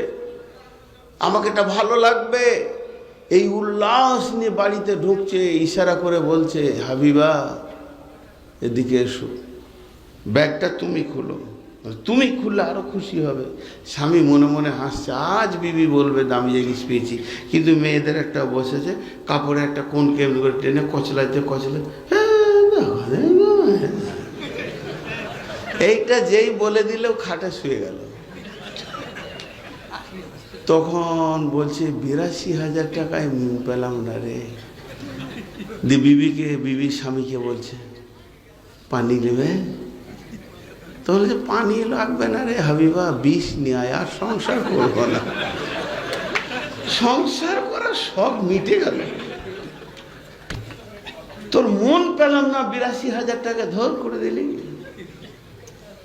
আমাকে এটা ভালো লাগবে। এই উল্লাস নিয়ে বাড়িতে ঢুকছে, ইশারা করে বলছে, হাবিবা এদিকে এসো, ব্যাগটা তুমি খুলো। তুমি খুললে আরো খুশি হবে। স্বামী মনে মনে হাসছে, আজ বিবি বলবে দামি জিনিস পেয়েছি। কিন্তু মেয়েদের একটা বসেছে, কাপড়ে একটা কোন কেমন করে টেনে কচলাইতে কচলাইতে, এইটা যেই বলে দিলেও খাটে শুয়ে গেল। তখন বলছে 82,000 টাকায় পেলাম না রে। বিবির স্বামীকে বলছে, পানি নেবে? তো বলছে, পানি লাগবে না রে হাবিবা, বিষ নিয়ে আয়, আর সংসার করবো না। সংসার করা সব মিটে গেল। তোর মন পেলাম না, ৮২,০০০ টাকা ধর করে দিলি।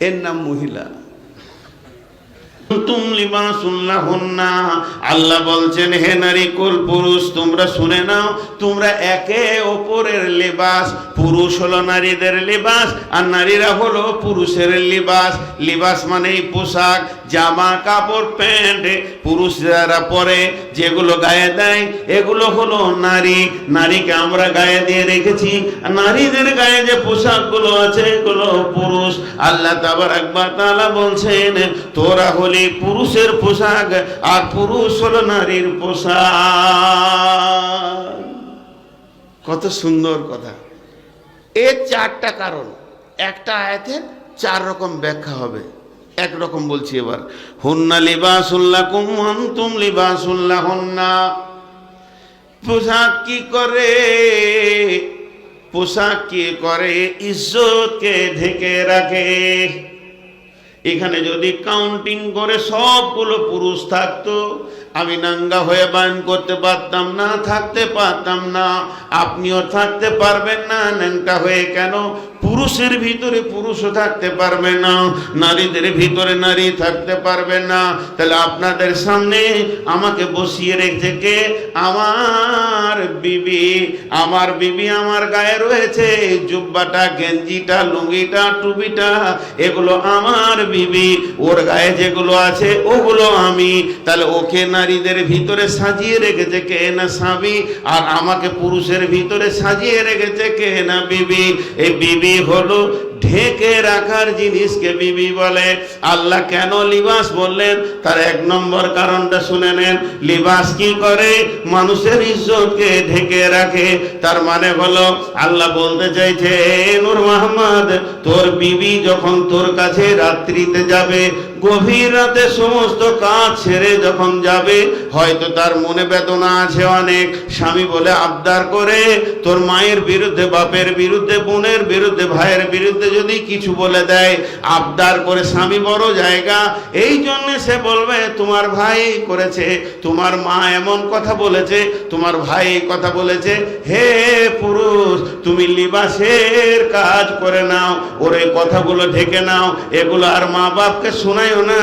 এর নাম মহিলা। আল্লাহ বলছেন, হে নারী কুল পুরুষ, তোমরা শুনে নাও, তোমরা একে অপরের লেবাস। পুরুষ হলো নারীদের লেবাস, আর নারীরা হলো পুরুষের লেবাস। লেবাস মানে পোশাক, জামা কাপড়, প্যান্ট। পুরুষ যারা পরে, যেগুলো গায়ে দেয়, এগুলো হলো নারী। নারীকে আমরা গায়ে দিয়ে রেখেছি। নারীদের গায়ে যে পোশাকগুলো আছে, এগুলো পুরুষ। আল্লাহ তাবারাক ওয়া তাআলা বলছেন, তোরা হলি পুরুষের পোশাক, আর পুরুষ হলো নারীর পোশাক। কত সুন্দর কথা। এর ৪টা কারণ, একটা আয়াতে ৪ রকম ব্যাখ্যা হবে। একরকম বলছি এবার। হুন্না লিবাসুল লাকুম ওয়া আনতুম লিবাসুল লাহুন্না। পোশাক কি করে? পোশাক কি করে? ইজ্জতকে ঢেকে রাখে। এখানে যদি কাউন্টিং করে সবগুলো পুরুষ থাকতো, আমি নাঙ্গা হয়ে বান করতে পারতাম না, থাকতে পারতাম না। আপনিও থাকতে পারবেন না ন্যাংটা হয়ে। কেন? পুরুষের ভিতরে পুরুষও থাকতে পারবে না, নারীদের ভিতরে নারী থাকতে পারবে না। তাহলে আপনাদের সামনে আমাকে বসিয়ে রেখেছে কে? আমার বিবি। আমার বিবি আমার গায়ে রয়েছে। জুব্বাটা, গেঞ্জিটা, লুঙ্গিটা, টুপিটা, এগুলো আমার বিবি। ওর গায়ে যেগুলো আছে ওগুলো আমি। তাহলে ওকে নারীদের ভিতরে সাজিয়ে রেখেছে কে? না স্বামী। আর আমাকে পুরুষের ভিতরে সাজিয়ে রেখেছে কে? না বিবি। এই বিবি হলো ঢেকে রাখার জিনিসকে বিবি বলে। আল্লাহ কেন লিবাস বললেন, তার ১ নম্বর কারণটা শুনে নেন। লিবাস কি করে? মানুষের ইজ্জতকে ঢেকে রাখে। তার মানে হলো, আল্লাহ বলতে চাইছে, নূর মোহাম্মদ, তোর বিবি যখন তোর কাছে রাত্রিতে যাবে, গভীর রাতে সমস্ত কাজ ছেড়ে যখন যাবে, হয়তো তার মনে বেদনা আছে অনেক। স্বামী বলে আবদার করে তোর মায়ের বিরুদ্ধে, বাপের বিরুদ্ধে, বোনের বিরুদ্ধে, ভাইয়ের বিরুদ্ধে যদি কিছু বলে দেয়, আবদার করে স্বামী বড় জায়গা, এই জন্য সে বলবে তোমার ভাই করেছে, তোমার মা এমন কথা বলেছে, তোমার ভাই এই কথা বলেছে। হে পুরুষ, তুমি লিবাসের কাজ করে নাও, ওর এই কথাগুলো ঢেকে নাও। এগুলো আর মা বাপকে শোনায়ও না,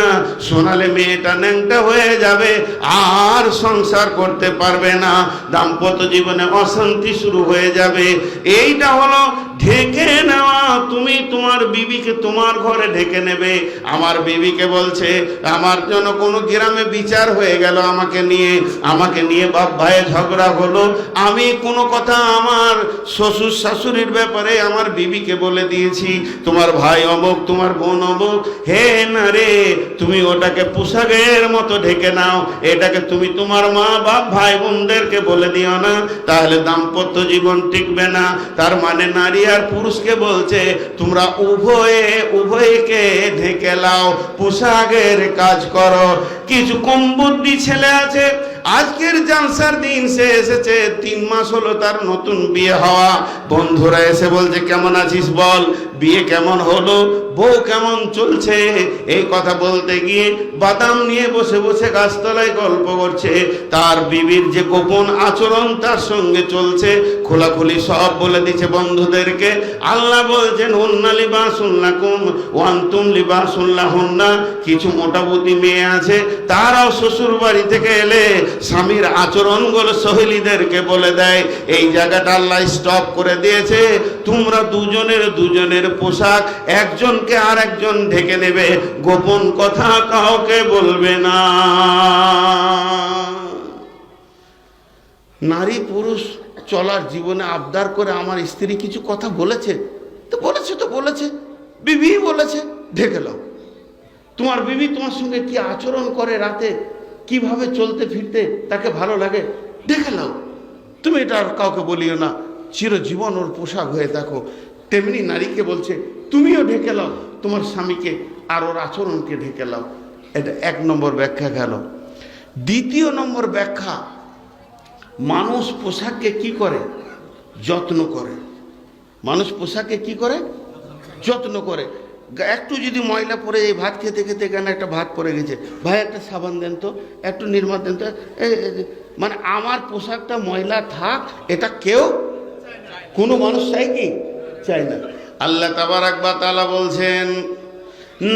শোনালে মেয়েটা ন্যাংটা হয়ে যাবে, আর সংসার করতে পারবে না, দাম্পত্য জীবনে অশান্তি শুরু হয়ে যাবে। এইটা হলো ঢেকে নেওয়া। তুমি তোমার বিবিকে তোমার ঘরে ঢেকে নেবে। আমার বিবিকে বলছে, আমার জন্য কোনো গ্রামে বিচার হয়ে গেল আমাকে নিয়ে বাপ ভাইয়ে ঝগড়া হলো, আমি কোনো কথা আমার শ্বশুর শাশুড়ির ব্যাপারে আমার বিবিকে বলে দিয়েছি, তোমার ভাই অমুক, তোমার বোন অমুক। হে না রে, তুমি ওটাকে পোশাকের মতো ঢেকে নাও, এটাকে তুমি তোমার মা বাপ ভাই বোনদেরকে বলে দিও না, তাহলে দাম্পত্য জীবন টিকবে না। তার মানে নারী আর পুরুষকে বলছে, তোমরা উভয়কে ঢেকে লাও, পোশাকের কাজ করো। কিছু কম বুদ্ধি ছেলে আছে, আজকের জালসার দিন সে এসেছে, 3 মাস হলো তার নতুন বিয়ে হওয়া। বন্ধুরা এসে বলছে, কেমন আছিস বল, বিয়ে কেমন হলো, বউ কেমন চলছে। এই কথা বলতে গিয়ে বাদাম নিয়ে বসে বসে গাছতলায় গল্প করছে। তার বিবির যে গোপন আচরণ তার সঙ্গে চলছে, খোলাখুলি সব বলে দিচ্ছে বন্ধুদেরকে। আল্লাহ বলছেন, হুন্না লিবাসুল লাকুম ওয়া আনতুম লিবাসুল লাহুন্না। কিছু মোটামুটি মেয়ে আছে, তারাও শ্বশুর বাড়ি থেকে এলে স্বামীর আচরণগুলো সহেলীদেরকে বলে দেয়। এই জায়গাটা আল্লাহ স্টপ করে দিয়েছে, তোমরা দুজনের পোশাক একজনকে আর একজন ঢেকে নেবে, গোপন কথা কাউকে বলবে না। নারী পুরুষ চলার জীবনে আবদার করে, আমার স্ত্রী কিছু কথা বলেছে তো বলেছে, বিবি বলেছে, ঢেকে নাও। তোমার বিবি তোমার সঙ্গে কি আচরণ করে, রাতে কিভাবে চলতে ফিরতে তাকে ভালো লাগে, ঢেকে নাও। তুমি এটা আর কাউকে বলিও না, চিরজীবন ওর পোশাক হয়ে থাকো। তেমনি নারীকে বলছে, তুমিও ঢেকে নাও তোমার স্বামীকে, আর ওর আচরণকে ঢেকে নাও। এটা 1 নম্বর ব্যাখ্যা গেল। 2 নম্বর ব্যাখ্যা, মানুষ পোশাককে কি করে? যত্ন করে। মানুষ পোশাককে কি করে? যত্ন করে। একটু যদি ময়লা পড়ে এই ভাত খেতে খেতে এখানে একটা ভাত পড়ে গেছে, ভাই একটা সাবান দেন তো, একটু নির্মা দেন তো, মানে আমার পোশাকটা ময়লা থাক এটা কেউ কোনো মানুষ চাই কি? চাই না। আল্লাহ তাবারাক ওয়া তাআলা বলছেন,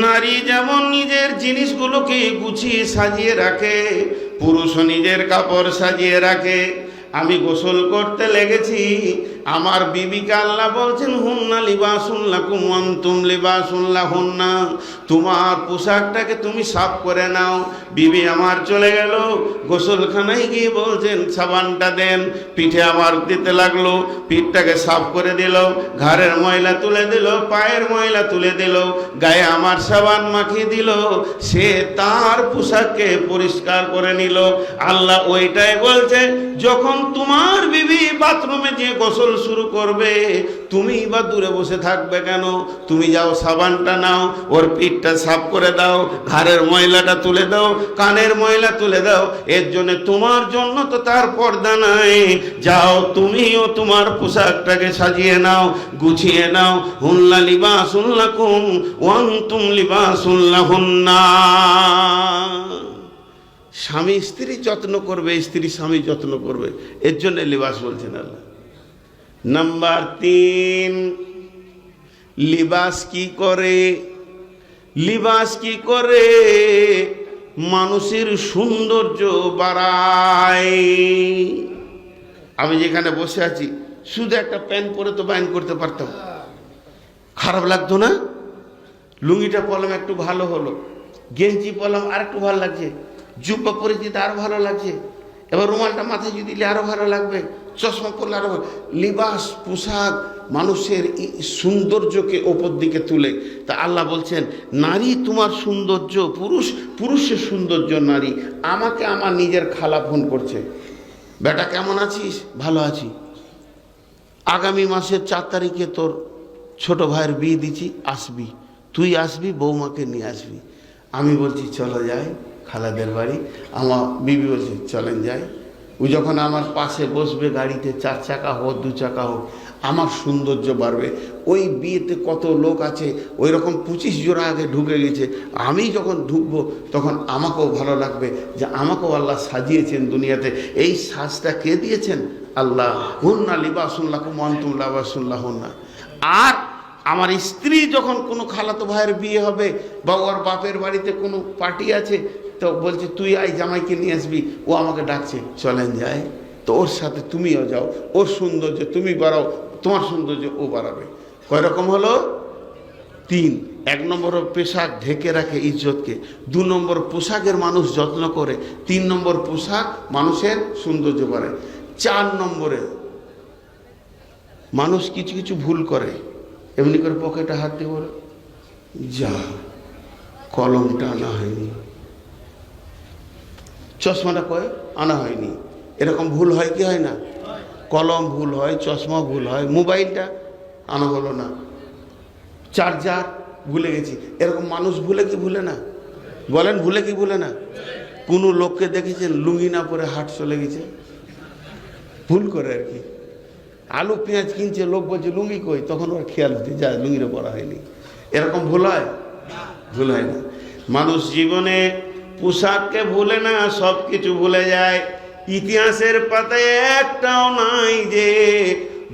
নারী যেমন নিজের জিনিসগুলোকে গুছিয়ে সাজিয়ে রাখে, পুরুষও নিজের কাপড় সাজিয়ে রাখে। আমি গোসল করতে লেগেছি, আমার বিবিকে আল্লাহ বলছেন, হুন্না লিবাসুন লাকুম ওয়া আনতুম লিবাসুন লাহুন্না, তোমার পোশাকটাকে তুমি সাফ করে নাও। বিবি আমার চলে গেল, গোসলখানায় গিয়ে বলছেন সাবানটা দেন, পিঠে আমার দিতে লাগলো, পিঠটাকে সাফ করে দিল, ঘাড়ের ময়লা তুলে দিল, পায়ের ময়লা তুলে দিল, গায়ে আমার সাবান মাখিয়ে দিল, সে তার পোশাককে পরিষ্কার করে নিল। আল্লাহ ওইটাই বলছে, যখন তোমার বিবি বাথরুমে যে গোসল শুরু করবে, তুমি বা দূরে বসে থাকবে কেন? তুমি যাও সাবানটা নাও, ওর পিঠটা সাফ করে দাও, ঘাড়ের ময়লাটা তুলে দাও, কানের ময়লা তুলে দাও। এর জন্য তোমার জন্য তো তার পর্দা নাই। যাও তুমিও তোমার পোশাকটাকে সাজিয়ে নাও, গুছিয়ে নাও। হুন্না লিবাসুন লাকুম ওয়া আনতুম লিবাসুন লাহুন্না। স্বামী স্ত্রী যত্ন করবে, স্ত্রী স্বামী যত্ন করবে, এর জন্য লিবাস বলছেন আল্লাহ। নাম্বার 3, লিবাস কি করে? লিবাস কি করে? মানুষের সৌন্দর্য বাড়ায়। আমি যেখানে বসে আছি, শুধু একটা প্যান্ট পরে তো বাইন করতে পারতাম, খারাপ লাগতো না? লুঙ্গিটা পরলাম একটু ভালো হলো, গেঞ্জি পরলাম আর একটু ভালো লাগছে, জুব্বা পরে দিতে আরো ভালো লাগছে, এবার রুমালটা মাথায় যদি দিলে আরো ভালো লাগবে, চশমা পরলে আরো ভালো। লিবাস পোশাক মানুষের সৌন্দর্যকে ওপর দিকে তুলে। তা আল্লাহ বলছেন, নারী তোমার সৌন্দর্য, পুরুষের সৌন্দর্য নারী। আমাকে আমার নিজের খালা ফোন করছে, বেটা কেমন আছিস? ভালো আছি, আগামী মাসের 4 তারিখে তোর ছোট ভাইয়ের বিয়ে দিচ্ছি, আসবি, তুই আসবি, বৌমাকে নিয়ে আসবি। আমি বলছি চলো যাই খালাদের বাড়ি। আমার বিবি বলছে চলেন যাই। ও যখন আমার পাশে বসবে গাড়িতে, 4 চাকা হোক 2 চাকা হোক, আমার সৌন্দর্য বাড়বে। ওই বিয়েতে কত লোক আছে, ওই রকম 25 জোড়া আগে ঢুকে গেছে, আমি যখন ঢুকবো তখন আমাকেও ভালো লাগবে যে আমাকেও আল্লাহ সাজিয়েছেন দুনিয়াতে। এই সাজটা কে দিয়েছেন? আল্লাহ। হুন্না লিবাসুন লাকুম ওয়া আনতুম লিবাসুন লাহুন্না। আর আমার স্ত্রী যখন কোনো খালাতো ভাইয়ের বিয়ে হবে বা ওর বাপের বাড়িতে কোনো পার্টি আছে, তো বলছে তুই আই, জামাইকে নিয়ে আসবি, ও আমাকে ডাকছে চলেন যায়, তো ওর সাথে তুমিও যাও, ওর সৌন্দর্য তুমি বাড়াও, তোমার সৌন্দর্য ও বাড়াবে। কয় রকম হলো? 3। 1 নম্বর পোশাক ঢেকে রাখে ইজ্জতকে, 2 নম্বর পোশাকের মানুষ যত্ন করে, 3 নম্বর পোশাক মানুষের সৌন্দর্য বাড়ায়, 4 নম্বরে মানুষ কিছু কিছু ভুল করে, এমনি করে পকেটে হাত দিয়ে বলে যা কলমটা আনা হয়নি, চশমাটা কয় আনা হয়নি। এরকম ভুল হয় কি হয় না? কলম ভুল হয়, চশমা ভুল হয়, মোবাইলটা আনা হলো না, চার্জার ভুলে গেছি। এরকম মানুষ ভুলে কি ভুলে না? বলেন ভুলে কি ভুলে না? কোনো লোককে দেখেছেন লুঙ্গি না পরে হাট চলে গেছে? ভুল করে আর কি। আলু পেঁয়াজ কিনছে, লোক বলছে লুঙ্গি কই, তখন ওর খেয়াল হচ্ছে যা লুঙ্গিটা পরা হয়নি। এরকম ভুল হয়? ভুল হয় না। মানুষ জীবনে পোশাককে ভুলে না, সব কিছু ভুলে যায়। ইতিহাসের পাতায় একটাও নাই যে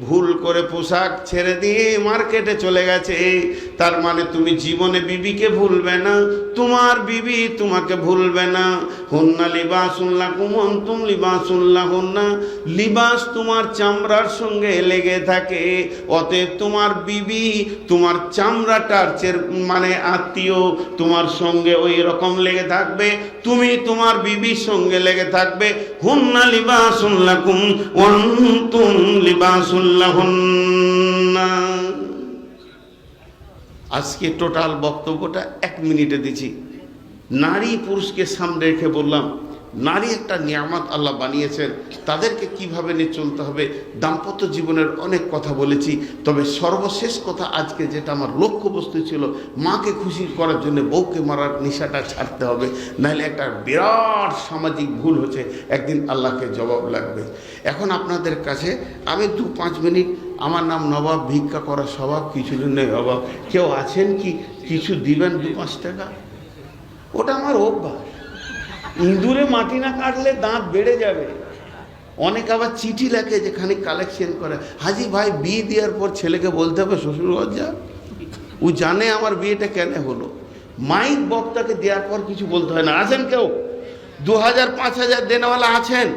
ভুল করে পোশাক ছেড়ে দিয়ে মার্কেটে চলে গেছে। তার মানে তুমি জীবনে বিবিকে ভুলবে না, তোমার বিবি তোমাকে ভুলবে না। হুন্না লিবাসুন লাকুম ওয়া আনতুম লিবাসুন লাহুন্না। লিবাস তোমার চামড়ার সঙ্গে লেগে থাকে, অতএব তোমার বিবি তোমার চামড়াটার মানে আত্মীয়, তোমার সঙ্গে ওই রকম লেগে থাকবে, তুমি তোমার বিবির সঙ্গে লেগে থাকবে। হুন্না লিবাসুন লাকুম ওয়া আনতুম লিবাসুন লাহুন্না। আজকে টোটাল বক্তব্যটা 1 মিনিটে দিচ্ছি। নারী পুরুষকে সামনে রেখে বললাম, নারী একটা নিয়ামত আল্লাহ বানিয়েছেন, তাদেরকে কিভাবে নিয়ে চলতে হবে। দাম্পত্য জীবনের অনেক কথা বলেছি, তবে সর্বশেষ কথা আজকে যেটা আমার লক্ষ্যবস্তু ছিল, মাকে খুশি করার জন্য বউকে মারার নেশাটা ছাড়তে হবে, নাহলে একটা বিরাট সামাজিক ভুল হচ্ছে, একদিন আল্লাহকে জবাব লাগবে। এখন আপনাদের কাছে আমি 2-5 মিনিট, আমার নাম নবাব, ভিক্ষা করা স্বভাব, কিছু নেই অভাব। কেউ আছেন কি কিছু দিবেন 2-5 টাকা। ওটা আমার অভ্যাস। ইঁদুরে মাটি না কাটলে দাঁত বেড়ে যাবে। অনেক আবার চিঠি লেখে যেখানে কালেকশন করে, হাজি ভাই বিয়ে দেওয়ার পর ছেলেকে বলতে হবে শ্বশুরঘর যা। ও জানে আমার বিয়েটা কেন হলো। মাইক বক্তাকে দেওয়ার পর কিছু বলতে হয় না। আছেন কেউ 2000-5000 দেনেওয়ালা আছেন?